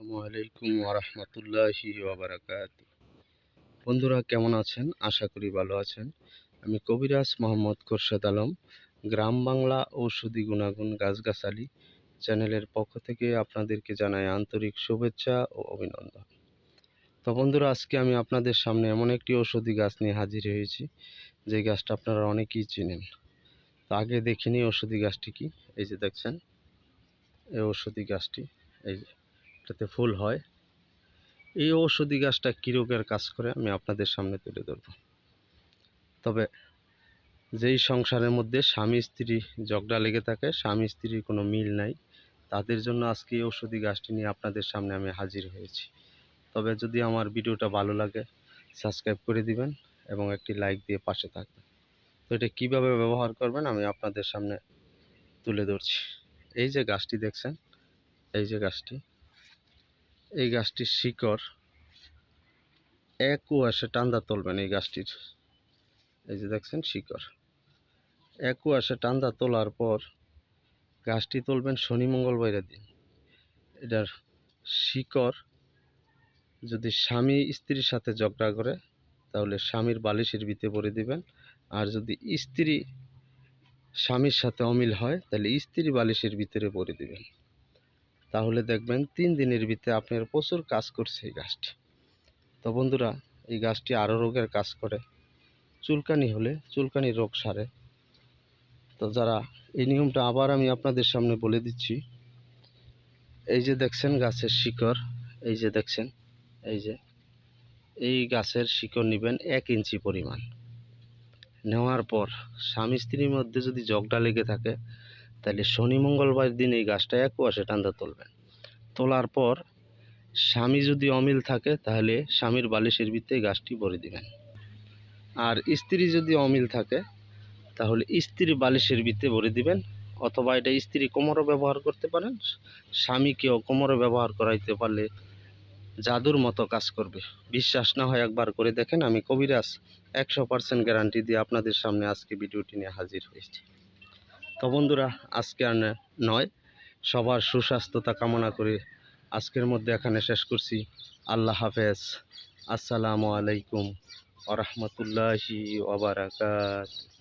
আসসালামু আলাইকুম ওরহমতুল্লাহি ওয়াবারাকাতুহু। বন্ধুরা কেমন আছেন? আশা করি ভালো আছেন। আমি কবিরাজ মোহাম্মদ খোরশেদ আলম, গ্রাম বাংলা ঔষধি গুণাগুণ গাছগাছালি চ্যানেলের পক্ষ থেকে আপনাদেরকে জানাই আন্তরিক শুভেচ্ছা ও অভিনন্দন। তো বন্ধুরা, আজকে আমি আপনাদের সামনে এমন একটি ঔষধি গাছ নিয়ে হাজির হয়েছি, যে গাছটা আপনারা অনেকেই চিনেন। তো আগে দেখিনি ঔষধি গাছটি কি। এই যে দেখছেন, এই ঔষধি গাছটি, এই যে এটাতে ফুল হয়। এই ঔষধি গাছটা কী রোগের কাজ করে আমি আপনাদের সামনে তুলে ধরব। তবে যেই সংসারের মধ্যে স্বামী স্ত্রী ঝগড়া লেগে থাকে, স্বামী স্ত্রীর কোনো মিল নাই, তাদের জন্য আজকে এই ঔষধি গাছটি নিয়ে আপনাদের সামনে আমি হাজির হয়েছি। তবে যদি আমার ভিডিওটা ভালো লাগে, সাবস্ক্রাইব করে দিবেন এবং একটি লাইক দিয়ে পাশে থাকবেন। তো এটা কীভাবে ব্যবহার করবেন আমি আপনাদের সামনে তুলে ধরছি। এই যে গাছটি দেখছেন, এই যে গাছটি, এই গাছটির শিকড় এক কুয়াশে টান্দা তুলবেন। এই গাছটির এই যে দেখছেন শিকড় এক কুয়াশে টান্দা তোলার পর গাছটি তুলবেন শনি মঙ্গলবারের দিন। এটার শিকড় যদি স্বামী স্ত্রীর সাথে ঝগড়া করে, তাহলে স্বামীর বালিশের ভিতরে ভরে দিবেন। আর যদি স্ত্রী স্বামীর সাথে অমিল হয়, তাহলে স্ত্রী বালিশের ভিতরে ভরে দিবেন। তাহলে দেখবেন 3 দিনের ভিতরে আপনার প্রচুর কাজ করছে এই গাছটি। তো বন্ধুরা, এই গাছটি আরও রোগের কাজ করে। চুলকানি হলে চুলকানি রোগ সারে। তো যারা এই নিয়মটা আবার আমি আপনাদের সামনে বলে দিচ্ছি। এই যে দেখছেন গাছের শিকড়, এই যে দেখছেন, এই গাছের শিকড় নেবেন 1 ইঞ্চি পরিমাণ। নেওয়ার পর স্বামী স্ত্রীর মধ্যে যদি ঝগড়া লেগে থাকে, তাহলে শনি মঙ্গলবার দিন এই গাছটা এক কুয়াশে টান্দা তুলবেন। তোলার পর স্বামী যদি অমিল থাকে, তাহলে স্বামীর বালিশের ভিতরে গাছটি ভরে দিবেন। আর স্ত্রী যদি অমিল থাকে, তাহলে স্ত্রী বালিশের ভিতরে ভরে দিবেন। অথবা এটা স্ত্রী কোমরও ব্যবহার করতে পারেন। স্বামীকেও কোমরে ব্যবহার করাইতে পারলে জাদুর মতো কাজ করবে। বিশ্বাস না হয় একবার করে দেখেন। আমি কবিরাজ 100% গ্যারান্টি দিয়ে আপনাদের সামনে আজকে ভিডিওটি নিয়ে হাজির হয়েছি। তো বন্ধুরা, আজকে আর নয়, সবার সুস্বাস্থ্যতা কামনা করে আজকের মধ্যে এখানে শেষ করছি। আল্লাহ হাফেজ। আসসালামু আলাইকুম ওরহমতুল্লাহি ওয়াবারাকাতুহু।